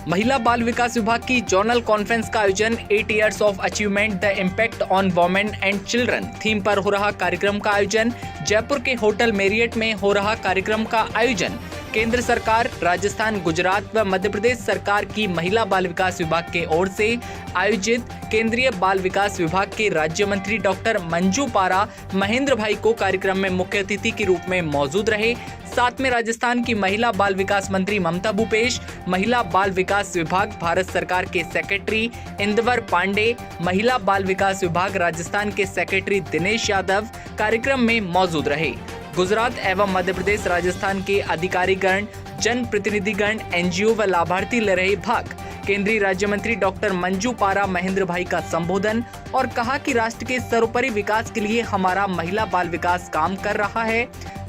महिला बाल विकास विभाग की जोनल कॉन्फ्रेंस का आयोजन 8 years of achievement the impact on women and children theme पर हो रहा कार्यक्रम का आयोजन। जयपुर के होटल मेरियट में हो रहा कार्यक्रम का आयोजन केंद्र सरकार, राजस्थान, गुजरात व मध्य प्रदेश सरकार की महिला बाल विकास विभाग के ओर से आयोजित केंद्रीय बाल विकास विभाग के राज्य मंत्री डॉक्टर मंजू पारा महेंद्र भाई को कार्यक्रम में मुख्य अतिथि के रूप में मौजूद रहे। साथ में राजस्थान की महिला बाल विकास मंत्री ममता भूपेश, महिला बाल विकास विभाग भारत सरकार के सेक्रेटरी इंदवर पांडे, महिला बाल विकास विभाग राजस्थान के सेक्रेटरी दिनेश यादव कार्यक्रम में मौजूद रहे। गुजरात एवं मध्य प्रदेश, राजस्थान के अधिकारीगण, जन प्रतिनिधिगण, एनजीओ व लाभार्थी ले रहे भाग। केंद्रीय राज्य मंत्री डॉक्टर मंजू पारा महेंद्र भाई का संबोधन और कहा कि राष्ट्र के सर्वोपरि विकास के लिए हमारा महिला बाल विकास काम कर रहा है।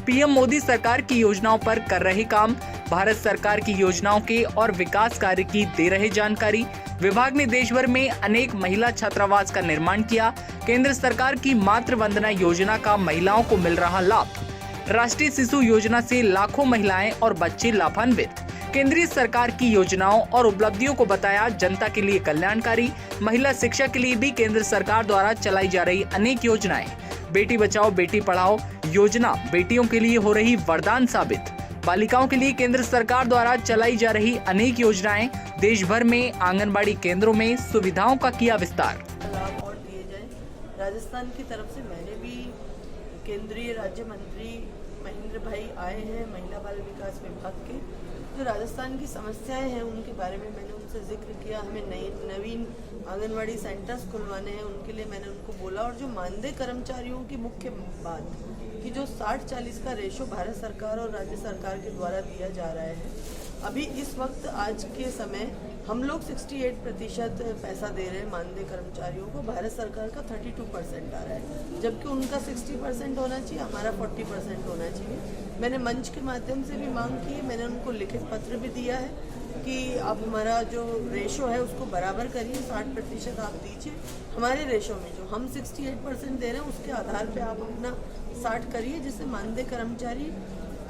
पीएम मोदी सरकार की योजनाओं पर कर रहे काम, भारत सरकार की योजनाओं के और विकास कार्य की दे रहे जानकारी। विभाग ने देश भर में अनेक महिला छात्रावास का निर्माण किया। केंद्र सरकार की मातृ वंदना योजना का महिलाओं को मिल रहा लाभ। राष्ट्रीय शिशु योजना से लाखों महिलाएं और बच्चे लाभान्वित। केंद्रीय सरकार की योजनाओं और उपलब्धियों को बताया जनता के लिए कल्याणकारी। महिला शिक्षा के लिए भी केंद्र सरकार द्वारा चलाई जा रही अनेक योजनाएं। बेटी बचाओ बेटी पढ़ाओ योजना बेटियों के लिए हो रही वरदान साबित। बालिकाओं के लिए केंद्र सरकार द्वारा चलाई जा रही अनेक योजनाएं। देश भर में आंगनबाड़ी केंद्रों में सुविधाओं का किया विस्तार। लाभ और दिए जाए। राजस्थान की तरफ से मैंने भी केंद्रीय राज्य मंत्री महेंद्र भाई आए हैं महिला बाल विकास विभाग के, जो राजस्थान की समस्याएं हैं उनके बारे में मैंने उनसे जिक्र किया। हमें नवीन आंगनवाड़ी सेंटर्स खुलवाने हैं, उनके लिए मैंने उनको बोला। और जो मानदेय कर्मचारियों की मुख्य बात कि जो 60-40 का रेशो भारत सरकार और राज्य सरकार के द्वारा दिया जा रहा है, अभी इस वक्त आज के समय हम लोग 68% पैसा दे रहे हैं मानदेय कर्मचारियों को, भारत सरकार का 32% आ रहा है, जबकि उनका 60% होना चाहिए, हमारा 40% होना चाहिए। मैंने मंच के माध्यम से भी मांग की है, मैंने उनको लिखित पत्र भी दिया है कि आप हमारा जो रेशो है उसको बराबर करिए, 60% आप दीजिए। हमारे रेशो में जो हम 68% दे रहे हैं उसके आधार पर आप अपना 60 करिए, जिससे मानदेय कर्मचारी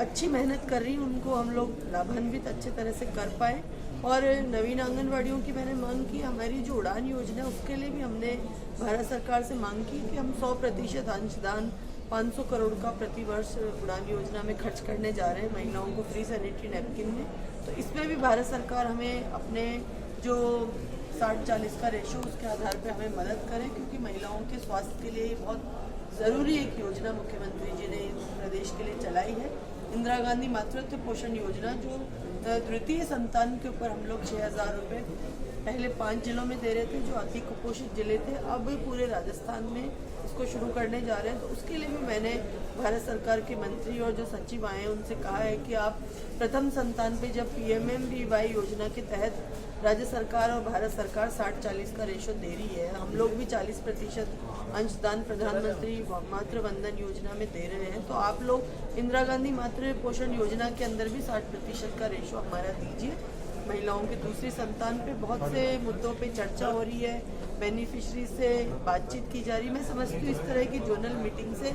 अच्छी मेहनत कर रही हैं, उनको हम लोग लाभान्वित अच्छे तरह से कर पाए। और नवीन आंगनवाड़ियों की मैंने मांग की। हमारी जो उड़ान योजना है उसके लिए भी हमने भारत सरकार से मांग की कि हम 100% अंशदान 500 करोड़ का प्रति वर्ष उड़ान योजना में खर्च करने जा रहे हैं महिलाओं को फ्री सैनिटरी नैपकिन में। तो इसमें भी भारत सरकार हमें अपने जो 60-40 का रेशो उसके आधार पर हमें मदद करे, क्योंकि महिलाओं के स्वास्थ्य के लिए ये बहुत ज़रूरी एक योजना मुख्यमंत्री जी ने प्रदेश के लिए चलाई है। इंदिरा गांधी मातृत्व पोषण योजना, जो तृतीय संतान के ऊपर हम लोग 6,000 रुपये पहले 5 जिलों में दे रहे थे जो अति कुपोषित जिले थे, अब पूरे राजस्थान में इसको शुरू करने जा रहे हैं। तो उसके लिए भी मैंने भारत सरकार के मंत्री और जो सचिव आए हैं उनसे कहा है कि आप प्रथम संतान पे जब PMMBY योजना के तहत राज्य सरकार और भारत सरकार 60-40 का रेशो दे रही है, हम लोग भी 40% अंशदान प्रधानमंत्री मातृ वंदन योजना में दे रहे हैं, तो आप लोग इंदिरा गांधी मातृ पोषण योजना के अंदर भी 60% का रेशो हमारा दीजिए। महिलाओं के दूसरी संतान पे बहुत से मुद्दों पे चर्चा हो रही है, बेनिफिशरी से बातचीत की जा रही है। मैं समझती हूँ इस तरह की जोनल मीटिंग से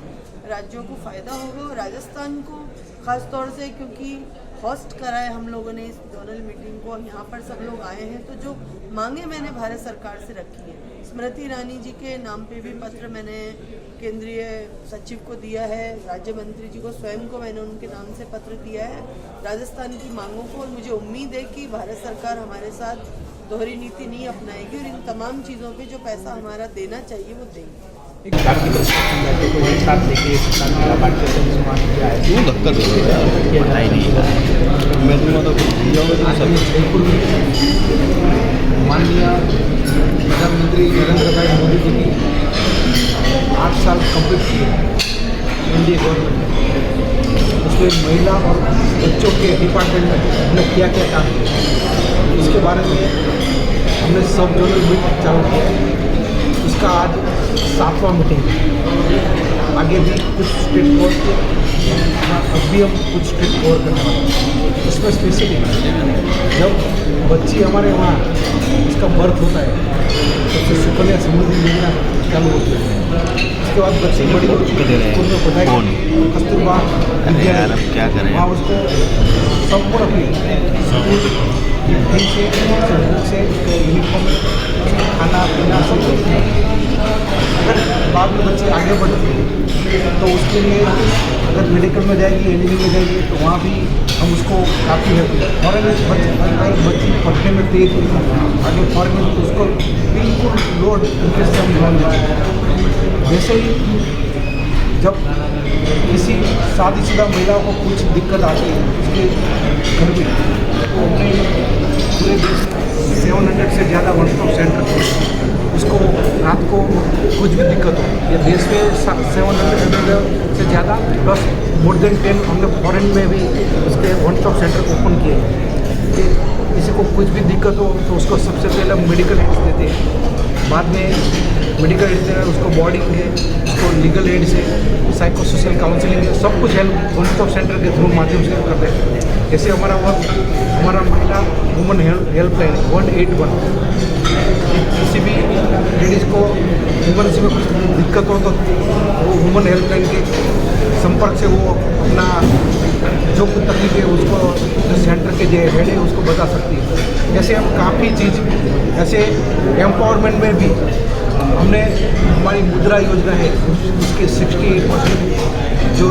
राज्यों को फ़ायदा होगा, और राजस्थान को ख़ास तौर से क्योंकि होस्ट करा है हम लोगों ने इस जोनल मीटिंग को, यहाँ पर सब लोग आए हैं, तो जो मांगे मैंने भारत सरकार से रखी है। स्मृति ईरानी जी के नाम पे भी पत्र मैंने केंद्रीय सचिव को दिया है, राज्य मंत्री जी को स्वयं को मैंने उनके नाम से पत्र दिया है राजस्थान की मांगों को। और मुझे उम्मीद है कि भारत सरकार हमारे साथ दोहरी नीति नहीं अपनाएगी और इन तमाम चीज़ों पे जो पैसा हमारा देना चाहिए वो देंगे। सरकार की तरफ से को एक साथ लेके सरकार का बातचीत से निर्माण किया है, क्यों धक्का दे रहा है पता ही नहीं है। मैं जयपुर में माननीय प्रधानमंत्री नरेंद्र भाई मोदी जी की 8 साल कंप्लीट किए एनडीए गवर्नमेंट में, उसमें महिला और बच्चों के डिपार्टमेंट में हमने क्या क्या काम किया उसके बारे में हमने सब जोनल मीटिंग चालू किया। उसका आज 7वां मीटिंग है। आगे भी कुछ स्टेट कवर किए, अब भी हम कुछ स्टेट कवर करने वाले हैं। इसमें स्पेशली जब बच्ची हमारे वहाँ इसका बर्थ होता है तो सुकन्या समृद्धि योजना चालू होती है। उसके बाद बच्ची बड़ी स्कूल में पढ़ाई कस्तूरबा विद्यालय, वहाँ उसको संपूर्ण अपनी ठीक से बुक से यूनिफॉर्म खाना पीना सब कुछ। अगर बाद में बच्चे आगे बढ़ते हैं तो उसके लिए अगर मेडिकल में जाएगी, इंजीनियरिंग में जाएगी तो वहाँ भी हम उसको काफ़ी हेल्प करें। और अगर बच्ची पढ़ने में तेज हुई आगे फॉरन में तो उसको बिल्कुल लोड इंटरेस्ट से हम लोन दें। जैसे ही जब किसी शादीशुदा महिला को कुछ दिक्कत आती है उसके घर में, तो हमने पूरे देश में 700 से ज़्यादा वन स्टॉप सेंटर, उसको रात को कुछ भी दिक्कत हो, ये देश में 700 से ज़्यादा प्लस मोर देन 10 हमने फॉरेन में भी उसके वन स्टॉप सेंटर ओपन किए हैं कि किसी को कुछ भी दिक्कत हो तो उसको सबसे पहले मेडिकल एड्स देते हैं, बाद में मेडिकल एड्स देना, उसको बॉडी के, उसको लीगल एड से, साइको सोशल काउंसलिंग है, सब कुछ हेल्प वन स्टॉप सेंटर के थ्रू माध्यम से करते हैं। जैसे हमारा महिला वुमन हेल्पलाइन 181, किसी भी लेडीज़ को वुमेन्स में कुछ दिक्कत हो तो वो वुमन हेल्पलाइन के संपर्क से वो अपना जो कुछ तकलीफ है उसको जो सेंटर के जो हेड है उसको बता सकती है। ऐसे हम काफ़ी चीज़, ऐसे एम्पावरमेंट में भी हमने हमारी मुद्रा योजना है, उसके 68% जो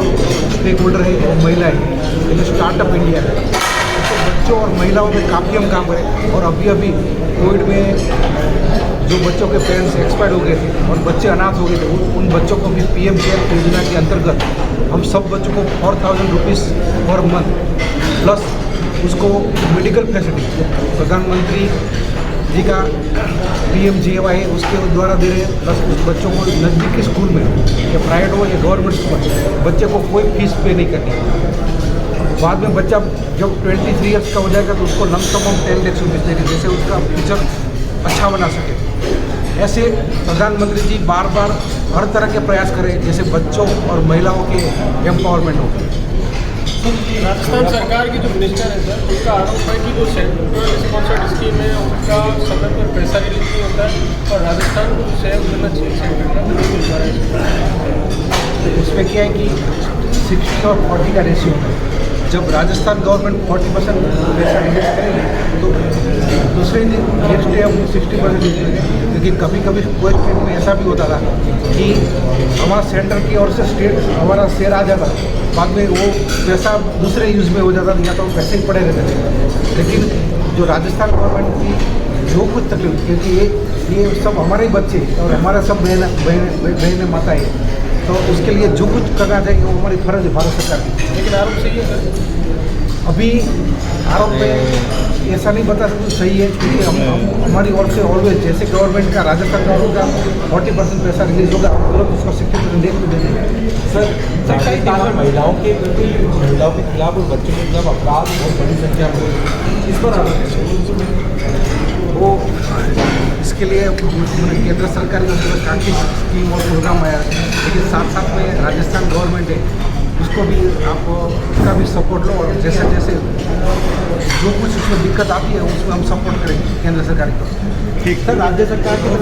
स्टेक होल्डर है वो महिला है, जो स्टार्टअप इंडिया है, तो बच्चों और महिलाओं में काफ़ी हम काम करें। और अभी कोविड में जो बच्चों के पेरेंट्स एक्सपायर हो गए थे और बच्चे अनाथ हो गए थे, उन बच्चों को भी PM केयर योजना के अंतर्गत हम सब बच्चों को 4000 रुपीज़ पर मंथ प्लस उसको मेडिकल फैसिलिटी प्रधानमंत्री जी का PMGY उसके द्वारा दे रहे हैं, प्लस उस बच्चों को नज़दीकी स्कूल में या प्राइवेट हो या गवर्नमेंट स्कूल बच्चे को कोई फीस पे नहीं करनी। बाद में बच्चा जब 23 ईयर्स का हो जाएगा तो उसको लमसम हम 10 लाख रुपीज़ देंगे, जैसे उसका फ्यूचर अच्छा बना सके। ऐसे प्रधानमंत्री जी बार बार हर तरह के प्रयास करें जैसे बच्चों और महिलाओं के एम्पावरमेंट हो। राजस्थान सरकार की जो मिनिस्टर है सर, उनका आरोप है कि जो सेंट्रल स्पॉन्सर्ड स्कीम है उनका समय पर पैसा रिलीज नहीं होता है और राजस्थान को जो सहयोग मिलना चाहिए सेंटर का नहीं मिल पा रहा है। उसमें क्या है कि 60 और 40 का रेशियो है। जब राजस्थान गवर्नमेंट 40% पैसा इन्वेस्ट करेगी तो दूसरे नेक्स्ट डे हम 60% देंगे, क्योंकि कभी कभी कोई स्टेट में ऐसा भी होता था कि हमारा सेंटर की ओर से स्टेट हमारा शेयर आ जाता, बाद में वो पैसा दूसरे यूज़ में हो जाता, या तो पैसे ही पड़े रहते थे। लेकिन जो राजस्थान गवर्नमेंट की जो कुछ तकलीफ, क्योंकि ये सब हमारे ही बच्चे और हमारा सब बहन माता है, तो उसके लिए जो कुछ करना चाहिए वो हमारी फर्ज है भारत सरकार की। लेकिन आरोप सही है सर, अभी आरोप में ऐसा नहीं बता सकते सही है, क्योंकि हम हमारी ओर से ऑलवेज जैसे गवर्नमेंट का राजस्थान गवर्नमेंट का 40% पैसा रिलीज होगा, हम तुरंत उसका 60% डेट में दे देंगे। सर, राजस्थान में महिलाओं के खिलाफ और बच्चों के खिलाफ अपराध बहुत बड़ी संख्या में इस पर वो इसके लिए केंद्र सरकार की तरफ से काफ़ी स्कीम और प्रोग्राम आया है, लेकिन साथ साथ में राजस्थान गवर्नमेंट है उसको भी आप उसका भी सपोर्ट लो, और जैसे जैसे जो कुछ उसमें दिक्कत आती है उसमें हम सपोर्ट करेंगे केंद्र सरकार की। ठीक सर, राज्य सरकार की